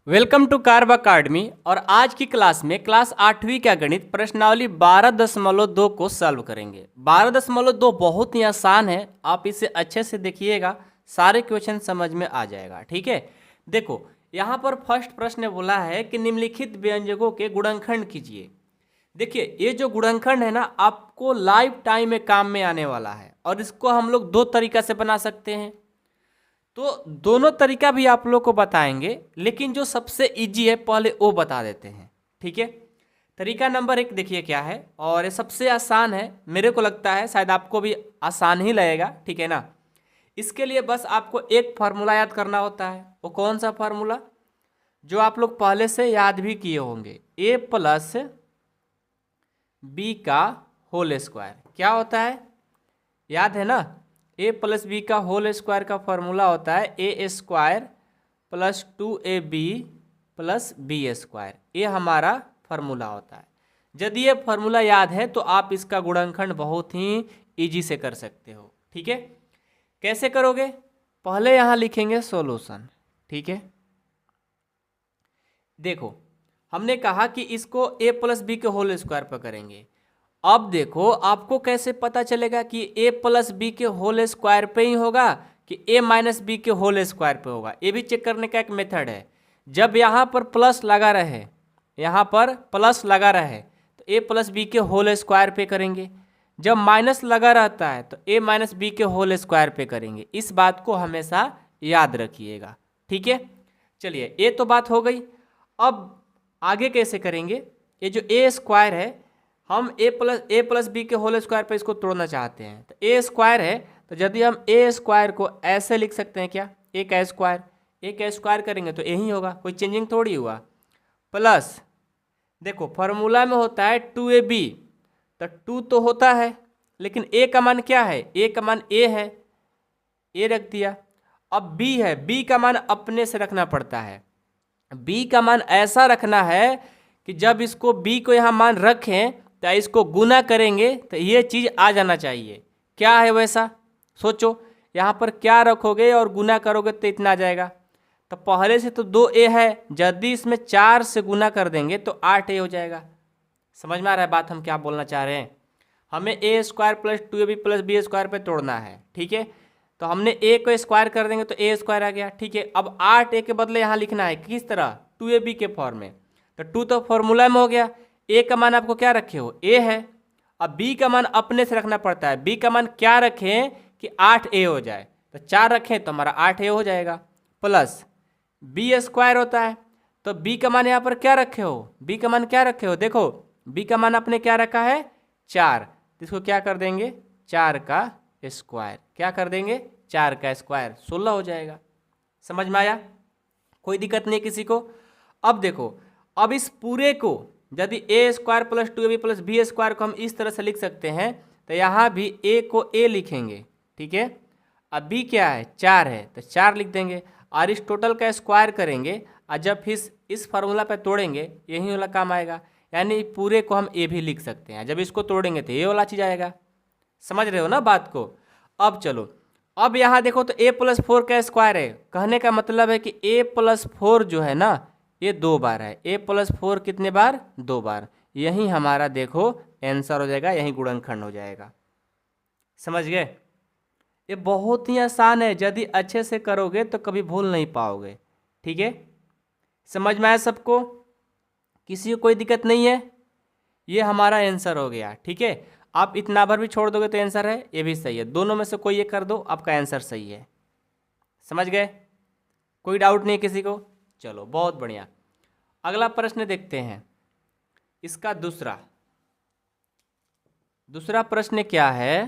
Welcome to carb academy. और आज की क्लास में क्लास 8वीं का गणित प्रश्नावली 12.2 को सॉल्व करेंगे। 12.2 बहुत ही आसान है, आप इसे अच्छे से देखिएगा, सारे क्वेश्चन समझ में आ जाएगा। ठीक है, देखो यहाँ पर फर्स्ट प्रश्न बोला है कि निम्नलिखित व्यंजकों के गुणनखंड कीजिए। देखिए ये जो गुणनखंड है ना, आपको लाइफ टाइम में काम में आने वाला है और इसको हम लोग दो तरीका से बना सकते हैं। तो दोनों तरीका भी आप लोग को बताएंगे, लेकिन जो सबसे इजी है पहले वो बता देते हैं। ठीक है, तरीका नंबर 1 देखिए क्या है, और ये सबसे आसान है, मेरे को लगता है शायद आपको भी आसान ही लगेगा। ठीक है ना, इसके लिए बस आपको एक फार्मूला याद करना होता है। वो कौन सा फार्मूला, जो आप लोग पहले से याद भी किए होंगे, ए प्लस बी का होल स्क्वायर। क्या होता है, याद है ना, ए प्लस बी का होल स्क्वायर का फॉर्मूला होता है A square plus 2ab plus B square. ये हमारा फार्मूला होता है। यदि ये फार्मूला याद है तो आप इसका गुणनखंड बहुत ही इजी से कर सकते हो। ठीक है, कैसे करोगे, पहले यहाँ लिखेंगे सॉल्यूशन। ठीक है, देखो हमने कहा कि इसको ए प्लस बी के होल स्क्वायर पर करेंगे। अब देखो आपको कैसे पता चलेगा कि ए प्लस बी के होल स्क्वायर पे ही होगा कि ए माइनस बी के होल स्क्वायर पे होगा। ये भी चेक करने का एक मेथड है। जब यहाँ पर प्लस लगा रहे, यहाँ पर प्लस लगा रहे तो ए प्लस बी के होल स्क्वायर पे करेंगे। जब माइनस लगा रहता है तो ए माइनस बी के होल स्क्वायर पे करेंगे। इस बात को हमेशा याद रखिएगा। ठीक है, चलिए ये तो बात हो गई। अब आगे कैसे करेंगे, ये जो ए स्क्वायर है, हम ए प्लस बी के होल स्क्वायर पे इसको तोड़ना चाहते हैं। तो ए स्क्वायर है, तो यदि हम ए स्क्वायर को ऐसे लिख सकते हैं, क्या, ए का स्क्वायर करेंगे तो यही होगा, कोई चेंजिंग थोड़ी हुआ। प्लस देखो फार्मूला में होता है 2ab, तो 2 तो होता है, लेकिन ए का मान क्या है, ए का मान ए है, ए रख दिया। अब बी है, बी का मान अपने से रखना पड़ता है। बी का मान ऐसा रखना है कि जब इसको बी को यहाँ मान रखें तो इसको गुना करेंगे तो ये चीज़ आ जाना चाहिए। क्या है वैसा, सोचो, यहाँ पर क्या रखोगे और गुना करोगे तो इतना आ जाएगा। तो पहले से तो 2a है, यदि इसमें 4 से गुना कर देंगे तो 8a हो जाएगा। समझ में आ रहा है बात हम क्या बोलना चाह रहे हैं। हमें A square plus 2ab plus B square पे तोड़ना है। ठीक है, तो हमने ए को स्क्वायर कर देंगे तो ए स्क्वायर आ गया। ठीक है, अब 8a के बदले यहाँ लिखना है किस तरह, 2ab के फॉर्म में। तो 2 तो फॉर्मूला में हो गया, ए का मान आपको क्या रखे हो, ए है। अब बी का मान अपने से रखना पड़ता है, बी का मान क्या रखें कि 8a हो जाए, तो 4 रखें तो हमारा 8a हो जाएगा। प्लस बी स्क्वायर होता है, तो बी का मान यहाँ पर क्या रखे हो, बी का मान क्या रखे हो, देखो बी का मान आपने क्या रखा है 4, तो इसको क्या कर देंगे 4 का स्क्वायर, क्या कर देंगे 4 का स्क्वायर, 16 हो जाएगा। समझ में आया, कोई दिक्कत नहीं किसी को। अब देखो, अब इस पूरे को यदि A square plus 2ab plus B square को हम इस तरह से लिख सकते हैं, तो यहाँ भी ए को ए लिखेंगे। ठीक है, अब बी क्या है 4 है, तो 4 लिख देंगे और इस टोटल का स्क्वायर करेंगे, और जब फिर इस फार्मूला पे तोड़ेंगे यही वाला काम आएगा। यानी पूरे को हम ए भी लिख सकते हैं, जब इसको तोड़ेंगे तो ये वाला चीज़ आएगा। समझ रहे हो ना बात को। अब चलो, अब यहाँ देखो तो a प्लस 4 का स्क्वायर है, कहने का मतलब है कि a प्लस 4 जो है ना, ये 2 बार है। a प्लस 4 कितने बार, 2 बार। यही हमारा देखो आंसर हो जाएगा, यही गुणनखंड हो जाएगा। समझ गए, ये बहुत ही आसान है, यदि अच्छे से करोगे तो कभी भूल नहीं पाओगे। ठीक है, समझ में आया सबको, किसी को कोई दिक्कत नहीं है, ये हमारा आंसर हो गया। ठीक है, आप इतना भर भी छोड़ दोगे तो आंसर है, ये भी सही है, दोनों में से कोई एक कर दो आपका आंसर सही है। समझ गए, कोई डाउट नहीं किसी को। चलो बहुत बढ़िया, अगला प्रश्न देखते हैं। इसका दूसरा प्रश्न क्या है,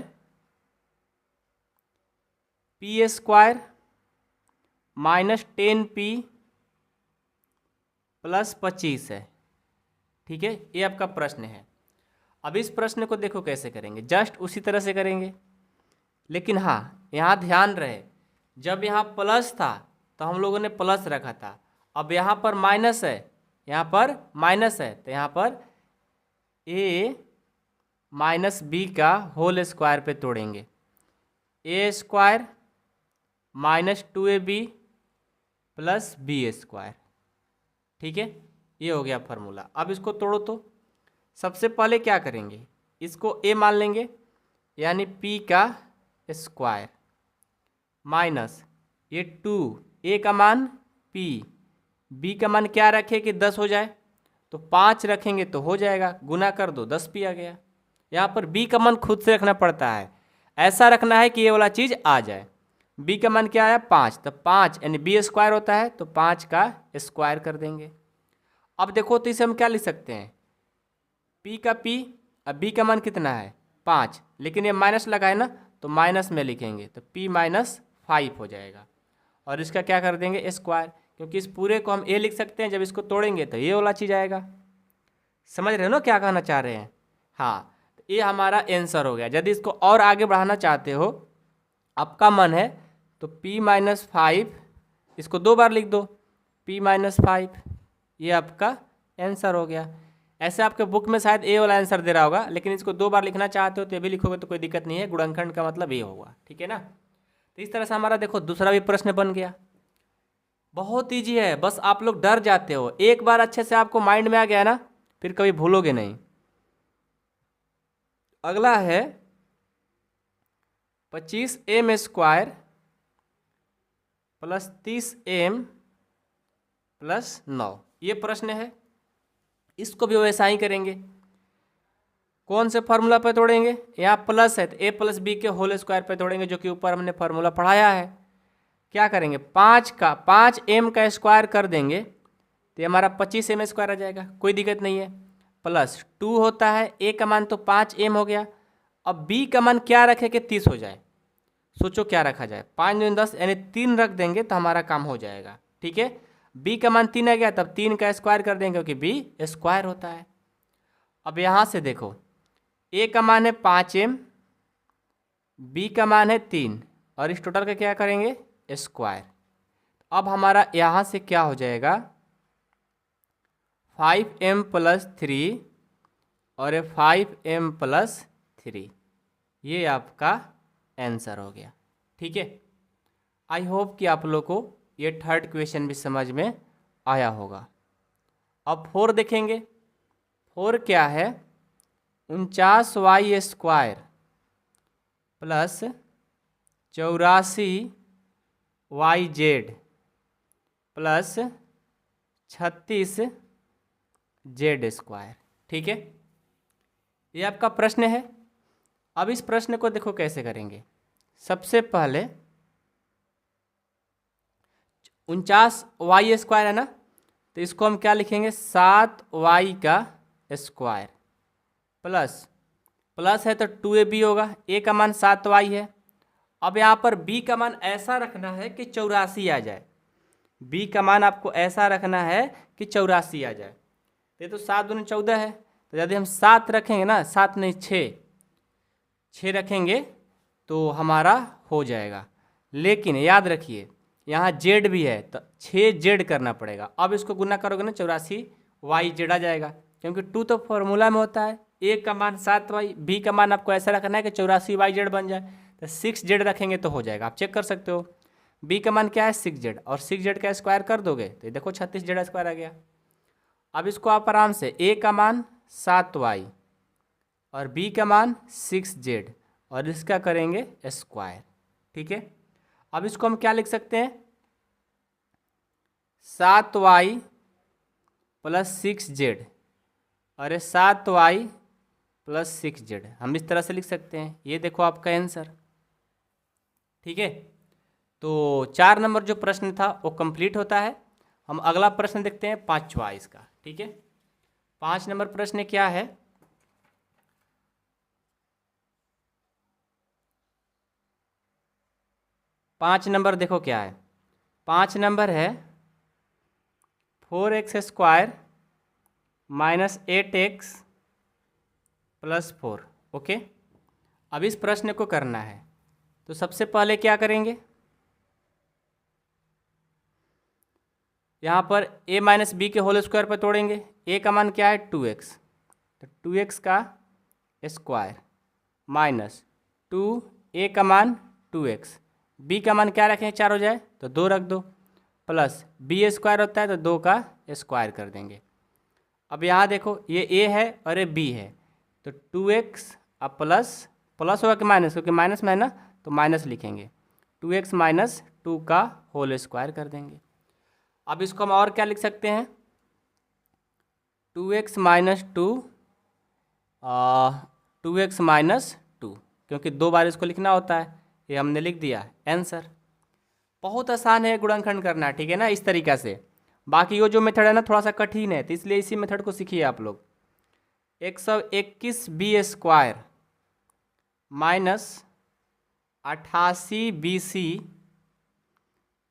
P square minus 10p plus 25 है। ठीक है, ये आपका प्रश्न है। अब इस प्रश्न को देखो कैसे करेंगे, जस्ट उसी तरह से करेंगे, लेकिन हाँ यहाँ ध्यान रहे, जब यहाँ प्लस था तो हम लोगों ने प्लस रखा था, अब यहाँ पर माइनस है, यहाँ पर माइनस है, तो यहाँ पर a माइनस बी का होल स्क्वायर पे तोड़ेंगे। A square minus 2ab plus B square, ठीक है, ये हो गया फार्मूला। अब इसको तोड़ो तो सबसे पहले क्या करेंगे, इसको ए मान लेंगे यानी p का स्क्वायर माइनस ये 2 a का मान p, b का मान क्या रखे कि 10 हो जाए, तो 5 रखेंगे तो हो जाएगा, गुना कर दो 10p आ गया। यहाँ पर b का मान खुद से रखना पड़ता है, ऐसा रखना है कि ये वाला चीज़ आ जाए। b का मान क्या आया 5, तो 5 यानी b स्क्वायर होता है तो 5 का स्क्वायर कर देंगे। अब देखो तो इसे हम क्या लिख सकते हैं, p का p, अब b का मान कितना है 5, लेकिन ये माइनस लगा है ना तो माइनस में लिखेंगे तो p माइनस 5 हो जाएगा, और इसका क्या कर देंगे स्क्वायर, क्योंकि इस पूरे को हम a लिख सकते हैं, जब इसको तोड़ेंगे तो ये वाला चीज़ आएगा। समझ रहे हो ना क्या कहना चाह रहे हैं? हाँ, तो ये हमारा आंसर हो गया। यदि इसको और आगे बढ़ाना चाहते हो, आपका मन है तो p माइनस 5 इसको 2 बार लिख दो, p माइनस 5, ये आपका आंसर हो गया। ऐसे आपके बुक में शायद ए वाला आंसर दे रहा होगा, लेकिन इसको 2 बार लिखना चाहते हो तो ये भी लिखोगे तो कोई दिक्कत नहीं है, गुणनखंड का मतलब ये होगा, ठीक है ना। तो इस तरह से हमारा देखो दूसरा भी प्रश्न बन गया। बहुत ईजी है, बस आप लोग डर जाते हो, एक बार अच्छे से आपको माइंड में आ गया ना फिर कभी भूलोगे नहीं। अगला है 25m square plus 30m plus 9, ये प्रश्न है। इसको भी वैसा ही करेंगे, कौन से फार्मूला पे तोड़ेंगे, यहाँ प्लस है तो a प्लस बी के होल स्क्वायर पे तोड़ेंगे, जो कि ऊपर हमने फार्मूला पढ़ाया है। क्या करेंगे 5m का स्क्वायर कर देंगे तो ये हमारा 25m स्क्वायर आ जाएगा, कोई दिक्कत नहीं है। प्लस 2 होता है, a का मान तो 5m हो गया, अब b का मान क्या रखे कि 30 हो जाए, सोचो क्या रखा जाए, 5 दूनी 10 यानी 3 रख देंगे तो हमारा काम हो जाएगा, ठीक है। b का मान 3 आ गया, तब 3 का स्क्वायर कर देंगे क्योंकि b स्क्वायर होता है। अब यहाँ से देखो a का मान है 5m, b का मान है 3, और इस टोटल का क्या करेंगे स्क्वायर। अब हमारा यहाँ से क्या हो जाएगा 5m प्लस 3 और 5m प्लस 3, ये आपका आंसर हो गया, ठीक है। आई होप कि आप लोग को ये थर्ड क्वेश्चन भी समझ में आया होगा। अब 4 देखेंगे। 4 क्या है 49y square plus 84yz plus 36z square, ठीक है, ये आपका प्रश्न है। अब इस प्रश्न को देखो कैसे करेंगे। सबसे पहले 49y स्क्वायर है ना, तो इसको हम क्या लिखेंगे 7y का स्क्वायर प्लस है तो 2ab होगा, a का मान 7y है। अब यहाँ पर b का मान ऐसा रखना है कि 84 आ जाए, b का मान आपको ऐसा रखना है कि 84 आ जाए। ये तो 7 दूनी 14 है, तो यदि हम 7 रखेंगे ना, 7 नहीं 6 रखेंगे तो हमारा हो जाएगा। लेकिन याद रखिए यहाँ जेड भी है तो 6z करना पड़ेगा। अब इसको गुना करोगे ना 84yz आ जाएगा, क्योंकि 2 तो फॉर्मूला में होता है। a का मान 7y, b का मान आपको ऐसा रखना है कि 84yz बन जाए, तो 6z रखेंगे तो हो जाएगा। आप चेक कर सकते हो b का मान क्या है 6z, और 6z का स्क्वायर कर दोगे तो देखो 36z स्क्वायर आ गया। अब इसको आप आराम से a का मान 7y और b का मान 6z और इसका करेंगे स्क्वायर, ठीक है। अब इसको हम क्या लिख सकते हैं 7y प्लस 6z और 7y प्लस 6z, हम इस तरह से लिख सकते हैं। ये देखो आपका आंसर, ठीक है। तो 4 नंबर जो प्रश्न था वो कंप्लीट होता है। हम अगला प्रश्न देखते हैं 5वां इसका, ठीक है। 5 नंबर प्रश्न क्या है 5 नंबर देखो क्या है। 5 नंबर है 4x square minus 8x plus 4, okay. अब इस प्रश्न को करना है तो सबसे पहले क्या करेंगे, यहाँ पर a माइनस बी के होल स्क्वायर पर तोड़ेंगे। a का मान क्या है 2x, तो 2x का स्क्वायर माइनस 2a का मान 2x, b का मान क्या रखें 4 हो जाए तो 2 रख दो, प्लस बी स्क्वायर होता है तो 2 का स्क्वायर कर देंगे। अब यहाँ देखो ये ए है और ये बी है, तो 2x अब प्लस प्लस होगा कि माइनस, क्योंकि माइनस में है ना तो माइनस लिखेंगे, 2x माइनस 2 का होल स्क्वायर कर देंगे। अब इसको हम और क्या लिख सकते हैं, 2x माइनस 2x माइनस 2, क्योंकि 2 बार इसको लिखना होता है, ये हमने लिख दिया आंसर। बहुत आसान है गुणनखंड करना, ठीक है ना, इस तरीक़ा से। बाकी वो जो मेथड है ना थोड़ा सा कठिन है, तो इसलिए इसी मेथड को सीखिए आप लोग। 121 B square minus 88 B C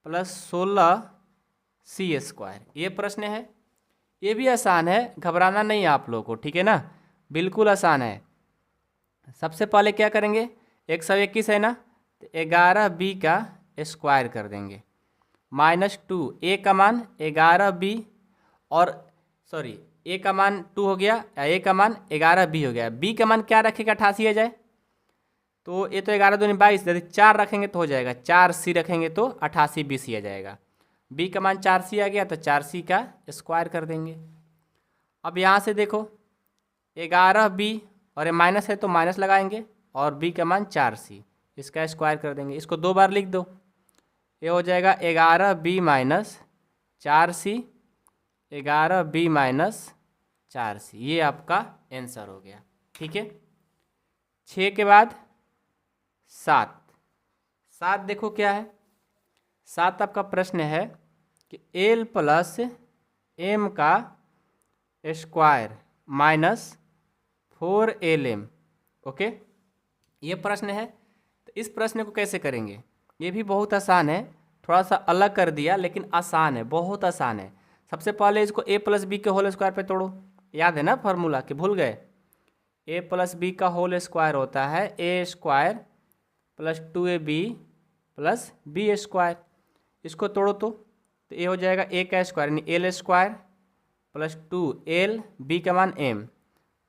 plus 16 C square, ये प्रश्न है। ये भी आसान है, घबराना नहीं है आप लोगों को, ठीक है ना, बिल्कुल आसान है। सबसे पहले क्या करेंगे, 121 है ना, तो 11 बी का स्क्वायर कर देंगे, माइनस 2 ए का मान 11 बी, और सॉरी ए का मान 2 हो गया, ए का मान 11 बी हो गया, बी का मान क्या रखेगा 88 आ जाए, तो ये तो 11 दूनी 22, यदि 4 रखेंगे तो हो जाएगा, 4 सी रखेंगे तो 88 बी सी आ जाएगा। बी का मान 4 सी आ गया तो 4 सी का स्क्वायर कर देंगे। अब यहाँ से देखो 11 बी और ये माइनस है तो माइनस लगाएंगे, और बी का मान 4 सी, इसका स्क्वायर कर देंगे। इसको 2 बार लिख दो, ये हो जाएगा 11 बी माइनस 4 सी, 11 बी माइनस 4 सी, ये आपका आंसर हो गया, ठीक है। 6 के बाद 7 देखो क्या है, 7 आपका प्रश्न है कि एल प्लस एम का स्क्वायर माइनस 4LM, ओके, ये प्रश्न है। तो इस प्रश्न को कैसे करेंगे, ये भी बहुत आसान है, थोड़ा सा अलग कर दिया लेकिन आसान है, बहुत आसान है। सबसे पहले इसको a प्लस बी के होल स्क्वायर पे तोड़ो, याद है ना फार्मूला कि भूल गए, a प्लस बी का होल स्क्वायर होता है a square plus 2ab plus B square. इसको तोड़ो तो ये हो जाएगा a का स्क्वायर यानी L square plus 2l, b का मान m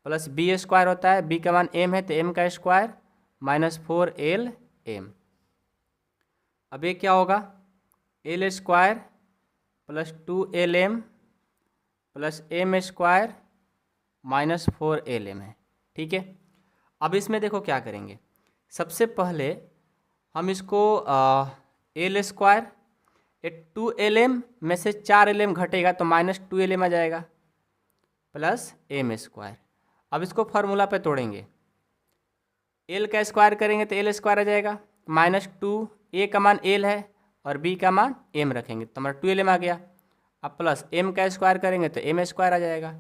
प्लस बी स्क्वायर होता है, b का मान m है तो m का स्क्वायर माइनस 4LM। अब ये क्या होगा, L square plus 2LM plus m square minus 4LM है, ठीक है। अब इसमें देखो क्या करेंगे, सबसे पहले हम इसको एल स्क्वायर, 2LM में से 4LM घटेगा तो माइनस 2LM आ जाएगा प्लस m स्क्वायर। अब इसको फार्मूला पे तोड़ेंगे, एल का स्क्वायर करेंगे तो एल स्क्वायर आ जाएगा माइनस 2, ए का मान एल है और बी का मान m रखेंगे तो हमारा 2LM आ गया। अब प्लस m का स्क्वायर करेंगे तो m स्क्वायर आ जाएगा।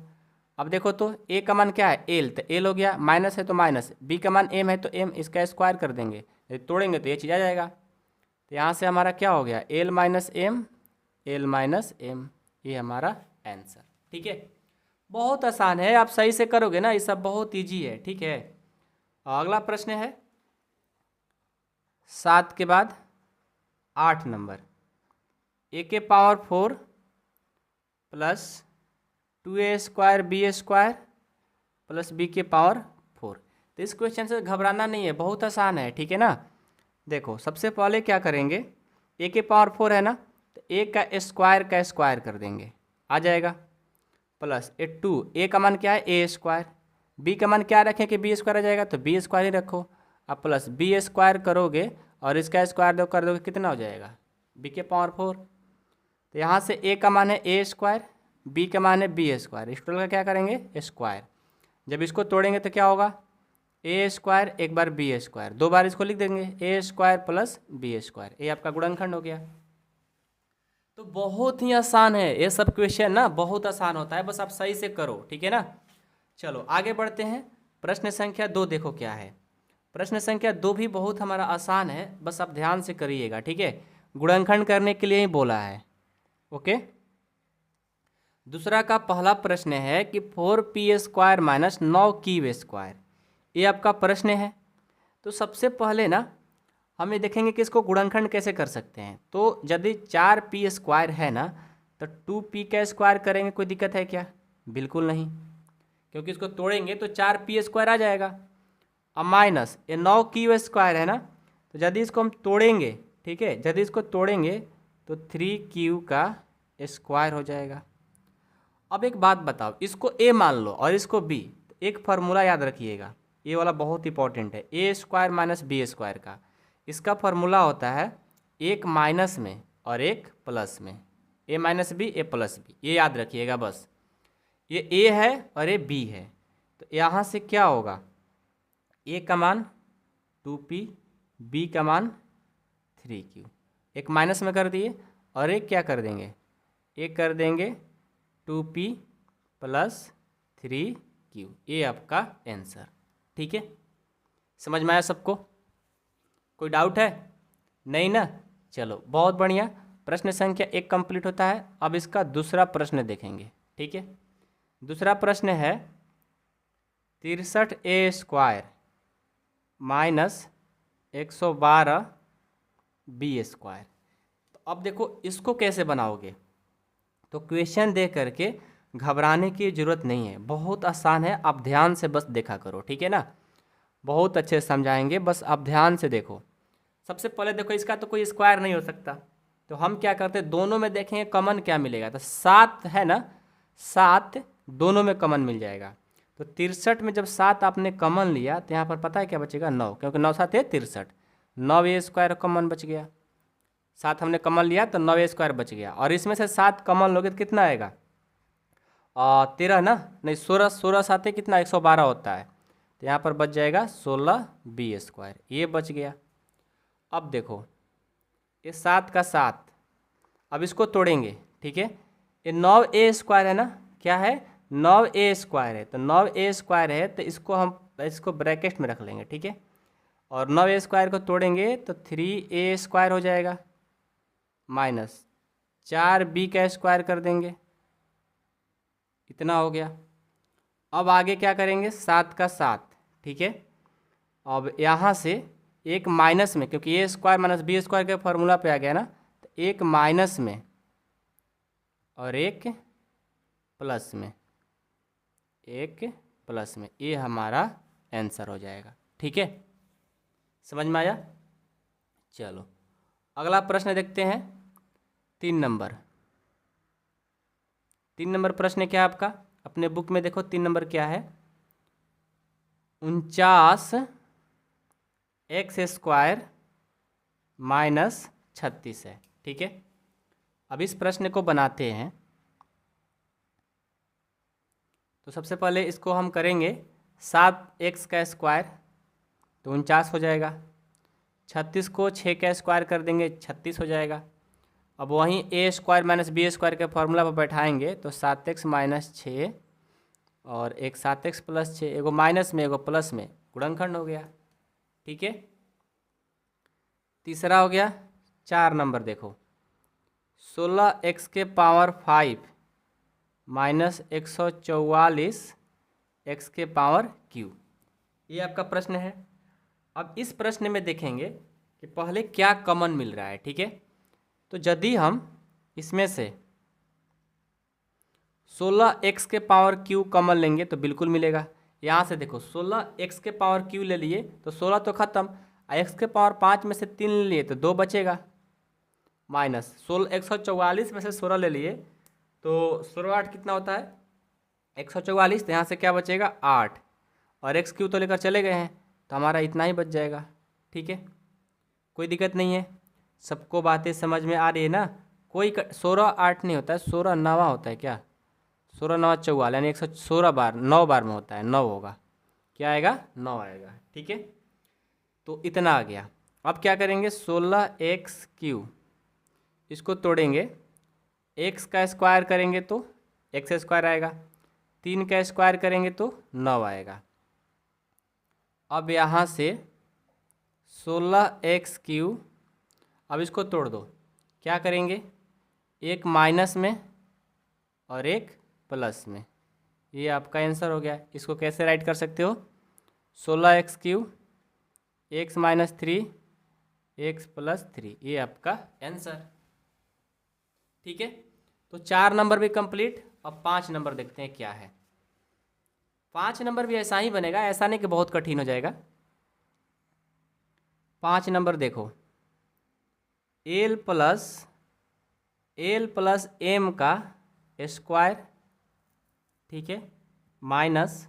अब देखो तो a का मान क्या है एल, तो एल हो गया, माइनस है तो माइनस, b का मान m है तो m, इसका स्क्वायर कर देंगे, यदि तोड़ेंगे तो ये चीज़ आ जाएगा। तो यहाँ से हमारा क्या हो गया, एल माइनस एम, ये हमारा आंसर, ठीक है। बहुत आसान है, आप सही से करोगे ना ये सब बहुत इजी है, ठीक है। अगला प्रश्न है 7 के बाद 8 नंबर, a के power 4 plus 2a square B square plus b के पावर 4। तो इस क्वेश्चन से घबराना नहीं है, बहुत आसान है, ठीक है ना। देखो सबसे पहले क्या करेंगे, a के पावर 4 है ना, तो a का स्क्वायर कर देंगे, आ जाएगा प्लस 2, a का मान क्या है a स्क्वायर, b का मान क्या रखें कि b स्क्वायर आ जाएगा तो b स्क्वायर ही रखो। अब प्लस b स्क्वायर करोगे और इसका स्क्वायर दो कर दोगे कितना हो जाएगा, b के पावर 4। तो यहाँ से a का मान है a स्क्वायर, b का मान है b स्क्वायर, इस टोटल का क्या करेंगे स्क्वायर। जब इसको तोड़ेंगे तो क्या होगा, ए स्क्वायर एक बार बी स्क्वायर, 2 बार इसको लिख देंगे, ए स्क्वायर प्लस बी स्क्वायर, ये आपका गुणनखंड हो गया। तो बहुत ही आसान है ये सब क्वेश्चन ना, बहुत आसान होता है, बस आप सही से करो, ठीक है ना। चलो आगे बढ़ते हैं, प्रश्न संख्या 2 देखो क्या है। प्रश्न संख्या 2 भी बहुत हमारा आसान है, बस आप ध्यान से करिएगा, ठीक है, गुणनखंड करने के लिए ही बोला है, ओके। दूसरा का पहला प्रश्न है कि 4p square minus 9q square, ये आपका प्रश्न है। तो सबसे पहले ना हम ये देखेंगे कि इसको गुणनखंड कैसे कर सकते हैं। तो यदि 4p स्क्वायर है ना तो 2p का स्क्वायर करेंगे, कोई दिक्कत है क्या, बिल्कुल नहीं, क्योंकि इसको तोड़ेंगे तो 4p स्क्वायर आ जाएगा। अब माइनस ये 9q स्क्वायर है ना, तो यदि इसको हम तोड़ेंगे, ठीक है, यदि इसको तोड़ेंगे तो 3q का स्क्वायर हो जाएगा। अब एक बात बताओ, इसको a मान लो और इसको b। एक फार्मूला याद रखिएगा, ये वाला बहुत इंपॉर्टेंट है, A square minus B square का। इसका फार्मूला होता है एक माइनस में और एक प्लस में, ए माइनस बी ए प्लस बी, ये याद रखिएगा बस। ये ए है और ये बी है, तो यहाँ से क्या होगा, ए का मान 2p, बी का मान 3q। एक माइनस में कर दिए और एक क्या कर देंगे, एक कर देंगे 2p प्लस 3q। ये आपका आंसर। ठीक है, समझ में आया सबको? कोई डाउट है? नहीं ना? चलो बहुत बढ़िया। प्रश्न संख्या 1 कंप्लीट होता है। अब इसका दूसरा प्रश्न देखेंगे। ठीक है, दूसरा प्रश्न है 63a square minus 112b square. तो अब देखो इसको कैसे बनाओगे, तो क्वेश्चन दे करके घबराने की ज़रूरत नहीं है, बहुत आसान है। आप ध्यान से बस देखा करो, ठीक है ना? बहुत अच्छे से समझाएंगे, बस आप ध्यान से देखो। सबसे पहले देखो, इसका तो कोई स्क्वायर नहीं हो सकता, तो हम क्या करते हैं, दोनों में देखेंगे कॉमन क्या मिलेगा। तो 7 है ना, 7 दोनों में कॉमन मिल जाएगा। तो 63 में जब 7 आपने कॉमन लिया तो यहाँ पर पता है क्या बचेगा, 9, क्योंकि 9 7 है 63, 9a स्क्वायर कॉमन बच गया। 7 हमने कॉमन लिया तो 9a स्क्वायर बच गया। और इसमें से 7 कॉमन लोगे तो कितना आएगा, 13 ना, नहीं 16, 16 7 कितना 112 होता है, तो यहाँ पर बच जाएगा 16b स्क्वायर, ये बच गया। अब देखो ये 7 का 7, अब इसको तोड़ेंगे। ठीक है, ये 9a स्क्वायर है ना, क्या है 9a स्क्वायर है, तो 9a स्क्वायर है तो इसको ब्रैकेट में रख लेंगे। ठीक है, और 9a स्क्वायर को तोड़ेंगे तो 3a स्क्वायर हो जाएगा, माइनस 4b का स्क्वायर कर देंगे, इतना हो गया। अब आगे क्या करेंगे, 7 का 7। ठीक है, अब यहाँ से एक माइनस में, क्योंकि ए स्क्वायर माइनस बी स्क्वायर के फॉर्मूला पे आ गया ना, तो एक माइनस में और एक प्लस में, एक प्लस में, ये हमारा आंसर हो जाएगा। ठीक है, समझ में आया? चलो अगला प्रश्न देखते हैं, 3 नंबर। 3 नंबर प्रश्न क्या है आपका, अपने बुक में देखो 3 नंबर क्या है, 49x स्क्वायर माइनस 36 है। ठीक है, अब इस प्रश्न को बनाते हैं। तो सबसे पहले इसको हम करेंगे 7x का स्क्वायर, तो 49 हो जाएगा। 36 को 6 का स्क्वायर कर देंगे, 36 हो जाएगा। अब वहीं ए स्क्वायर माइनस बी स्क्वायर के फॉर्मूला पर बैठाएंगे तो 7x माइनस 6 और एक 7x प्लस 6, एगो माइनस में एगो प्लस में, गुणनखंड हो गया। ठीक है, तीसरा हो गया 4 नंबर, देखो 16x के पावर 5 माइनस 144 x के पावर q, ये आपका प्रश्न है। अब इस प्रश्न में देखेंगे कि पहले क्या कॉमन मिल रहा है। ठीक है, तो यदि हम इसमें से 16x के पावर q कॉमन लेंगे तो बिल्कुल मिलेगा। यहाँ से देखो 16x के पावर q ले लिए तो 16 तो ख़त्म, x के पावर 5 में से 3 ले लिए तो 2 बचेगा, माइनस 144 में से 16 ले लिए तो 16 8 कितना होता है 144, तो यहाँ से क्या बचेगा 8, और x q तो लेकर चले गए हैं तो हमारा इतना ही बच जाएगा। ठीक है, कोई दिक्कत नहीं है, सबको बातें समझ में आ रही है ना? कोई 16 8 नहीं होता है, 16 9 होता है क्या, 16 9 44, यानी 116 बार 9 बार में होता है, 9 होगा, क्या आएगा 9 आएगा। ठीक है, तो इतना आ गया। अब क्या करेंगे, 16x3 इसको तोड़ेंगे, x का स्क्वायर करेंगे तो x स्क्वायर आएगा, 3 का स्क्वायर करेंगे तो 9 आएगा। अब यहाँ से 16x3, अब इसको तोड़ दो, क्या करेंगे, एक माइनस में और एक प्लस में, ये आपका आंसर हो गया। इसको कैसे राइट कर सकते हो, 16x3 x minus 3 x plus 3, ये आपका आंसर। ठीक है, तो 4 नंबर भी कंप्लीट। अब 5 नंबर देखते हैं क्या है। 5 नंबर भी ऐसा ही बनेगा, ऐसा नहीं कि बहुत कठिन हो जाएगा। 5 नंबर देखो, l plus L plus M का स्क्वायर, ठीक है, माइनस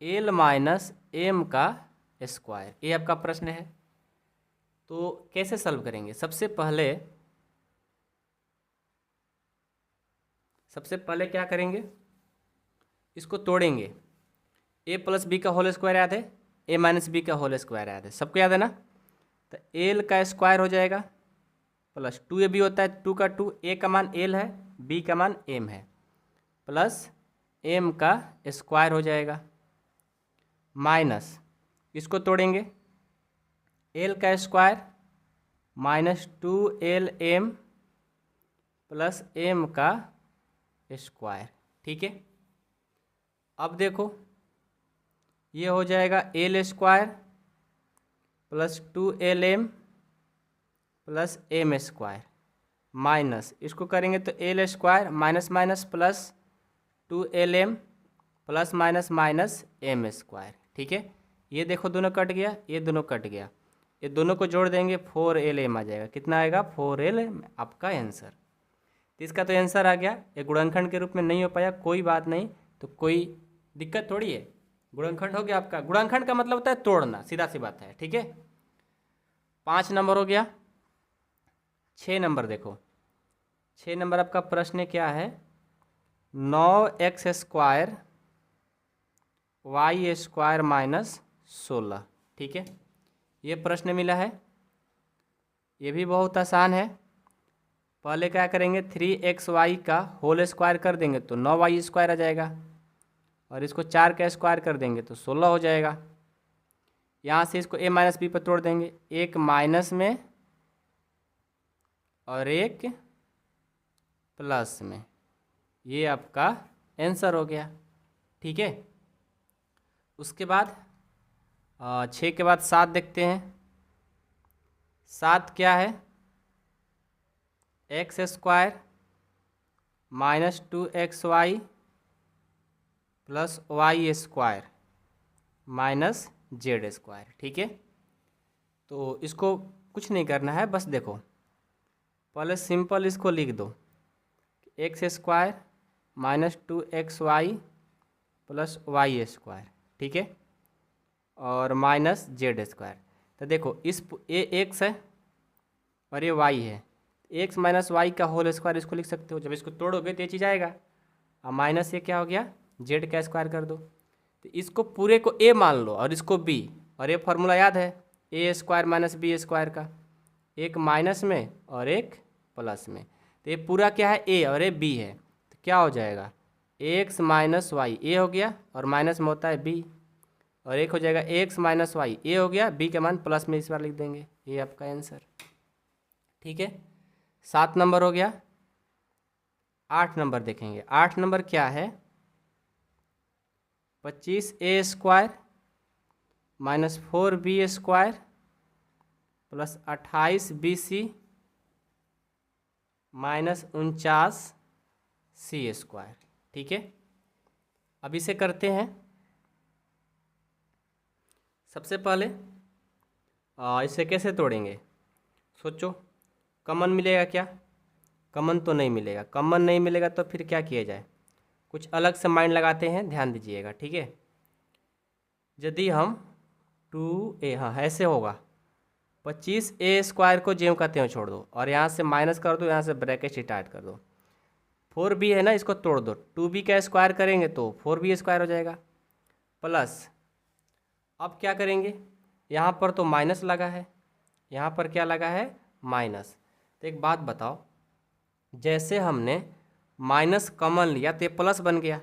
एल माइनस एम का स्क्वायर, ये आपका प्रश्न है। तो कैसे सॉल्व करेंगे? सबसे पहले क्या करेंगे, इसको तोड़ेंगे। ए प्लस बी का होल स्क्वायर याद है, ए माइनस बी का होल स्क्वायर याद है, सबको याद है ना। तो एल का स्क्वायर हो जाएगा प्लस 2ab होता है, 2 का 2, ए का मान एल है, बी का मान एम है, प्लस एम का स्क्वायर हो जाएगा, माइनस इसको तोड़ेंगे, एल का square minus 2lm plus M का स्क्वायर, ठीक है। अब देखो ये हो जाएगा L square plus 2lm plus M square, minus इसको करेंगे तो L square minus minus plus 2lm plus minus minus M square, ठीक है। ये देखो दोनों कट गया, ये दोनों कट गया, ये दोनों को जोड़ देंगे 4lm आ जाएगा। कितना आएगा? 4lm, आपका आंसर। तो इसका तो आंसर आ गया। ये गुणनखंड के रूप में नहीं हो पाया, कोई बात नहीं, तो कोई दिक्कत थोड़ी है, गुणनखंड हो गया आपका। गुणनखंड का मतलब होता है तोड़ना, सीधा सी बात है, ठीक है। 5 नंबर हो गया। 6 नंबर देखो, 6 नंबर आपका प्रश्न क्या है, 9x square Y square minus 16, ठीक है। ये प्रश्न मिला है, ये भी बहुत आसान है। पहले क्या करेंगे, 3xy का होल स्क्वायर कर देंगे तो 9y स्क्वायर आ जाएगा, और इसको 4 का स्क्वायर कर देंगे तो 16 हो जाएगा। यहाँ से इसको a माइनस बी पर तोड़ देंगे, एक माइनस में और एक प्लस में, ये आपका आंसर हो गया, ठीक है। उसके बाद 6 के बाद 7 देखते हैं। 7 क्या है, X square minus 2xy plus Y square minus Z square, ठीक है। तो इसको कुछ नहीं करना है, बस देखो पहले सिंपल इसको लिख दो, X square minus 2xy plus Y square, ठीक है, और माइनस जेड स्क्वायर। तो देखो ये एक्स है और ये वाई है, एक्स माइनस वाई का होल स्क्वायर इसको लिख सकते हो। जब इसको तोड़ोगे तो ये चीज़ आएगा, और माइनस ये क्या हो गया, जेड का स्क्वायर कर दो। तो इसको पूरे को ए मान लो और इसको बी, और ये फार्मूला याद है, A square minus B square का, एक माइनस में और एक प्लस में। तो ये पूरा क्या है, ए और ये बी है, तो क्या हो जाएगा, एक्स माइनस वाई ए हो गया, और माइनस में होता है बी, और एक हो जाएगा एक्स माइनस वाई ए हो गया, बी का मान प्लस में इस बार लिख देंगे, ये आपका आंसर, ठीक है। 7 नंबर हो गया। 8 नंबर देखेंगे। 8 नंबर क्या है, 25a square minus 4b square plus 28bc minus 49c square, ठीक है। अब इसे करते हैं। सबसे पहले इसे कैसे तोड़ेंगे, सोचो। कॉमन मिलेगा क्या? कॉमन तो नहीं मिलेगा। कॉमन नहीं मिलेगा तो फिर क्या किया जाए, कुछ अलग से माइंड लगाते हैं, ध्यान दीजिएगा, ठीक है। यदि हम 2a, हाँ ऐसे होगा, 25a स्क्वायर को ज्यों का त्यों छोड़ दो, और यहाँ से माइनस कर दो, यहाँ से ब्रैकेट स्टार्ट कर दो। 4b है ना, इसको तोड़ दो, 2b का स्क्वायर करेंगे तो 4b स्क्वायर हो जाएगा, प्लस अब क्या करेंगे, यहाँ पर तो माइनस लगा है, यहाँ पर क्या लगा है, माइनस। तो एक बात बताओ, जैसे हमने माइनस कॉमन लिया तो ये प्लस बन गया,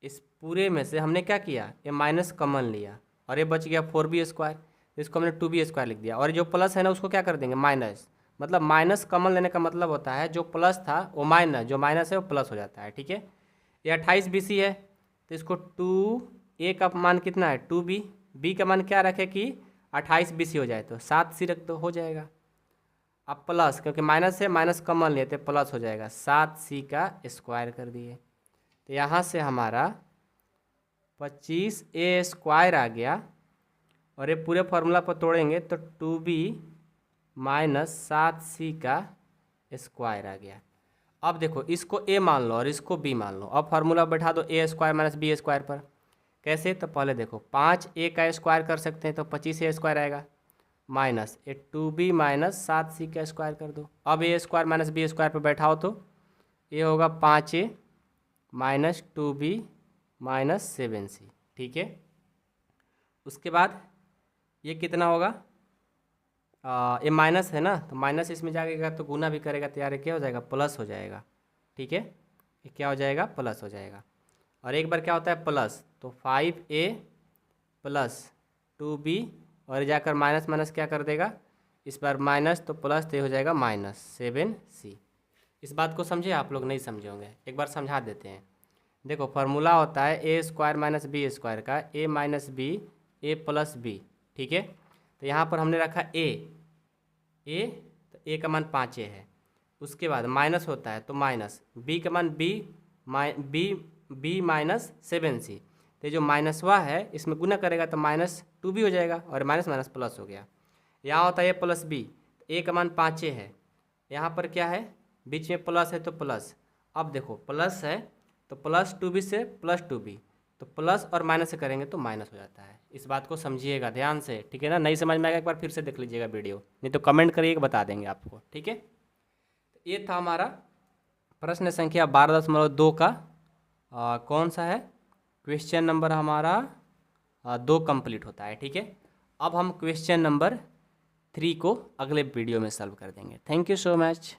इस पूरे में से हमने क्या किया, ये माइनस कॉमन लिया और ये बच गया 4b स्क्वायर, इसको हमने 2b स्क्वायर लिख दिया, और जो प्लस है ना उसको क्या कर देंगे, माइनस। मतलब माइनस कॉमन लेने का मतलब होता है जो प्लस था वो माइनस, जो माइनस है वो प्लस हो जाता है, ठीक है। ये 28bc है, तो इसको 2a का मान कितना है, 2b, b का मान क्या रखे कि 28bc हो जाए, तो 7c रख दो, हो जाएगा। अब प्लस, क्योंकि माइनस है, माइनस कॉमन लेते प्लस हो जाएगा, 7c का स्क्वायर कर दिए, तो यहाँ से हमारा 25a स्क्वायर आ गया, और ये पूरे फार्मूला पर तोड़ेंगे तो 2b माइनस 7c का स्क्वायर आ गया। अब देखो इसको ए मान लो और इसको बी मान लो। अब फार्मूला बैठा दो ए स्क्वायर माइनस बी स्क्वायर पर। कैसे? तो पहले देखो 5a का स्क्वायर कर सकते हैं तो 25a स्क्वायर आएगा, माइनस ए 2b माइनस 7c का स्क्वायर कर दो। अब ए स्क्वायर माइनस बी स्क्वायर पर बैठाओ तो ये होगा 5a minus 2b minus 7c। ठीक है, उसके बाद ये कितना होगा, ये माइनस है ना, तो माइनस इसमें जाएगा तो गुना भी करेगा तो यार क्या हो जाएगा, प्लस हो जाएगा। ठीक है, ये क्या हो जाएगा, प्लस हो जाएगा। और एक बार क्या होता है प्लस, तो 5a प्लस 2b और जाकर माइनस माइनस क्या कर देगा, इस बार माइनस तो प्लस तो ये हो जाएगा माइनस 7c। इस बात को समझे आप लोग? नहीं समझे होंगे, एक बार समझा देते हैं। देखो फार्मूला होता है A square minus B square का, ए माइनस बी ए प्लस बी। ठीक है, तो यहाँ पर हमने रखा ए तो ए का मान 5a है, उसके बाद माइनस होता है तो माइनस बी का मान बी माइनस 7c। तो ये जो माइनस हुआ है इसमें गुना करेगा तो माइनस 2b हो जाएगा और माइनस माइनस प्लस हो गया। यहाँ होता है ए प्लस बी, ए का मान 5a है, यहाँ पर क्या है बीच में प्लस है तो प्लस। अब देखो प्लस है तो प्लस 2b से प्लस 2b, तो प्लस और माइनस से करेंगे तो माइनस हो जाता है। इस बात को समझिएगा ध्यान से, ठीक है ना? नहीं समझ में आएगा एक बार फिर से देख लीजिएगा वीडियो, नहीं तो कमेंट करिएगा, बता देंगे आपको। ठीक है, तो ये था हमारा प्रश्न संख्या 12.2 का कौन सा है, क्वेश्चन नंबर हमारा 2 कंप्लीट होता है। ठीक है, अब हम क्वेश्चन नंबर 3 को अगले वीडियो में सॉल्व कर देंगे। Thank you so much.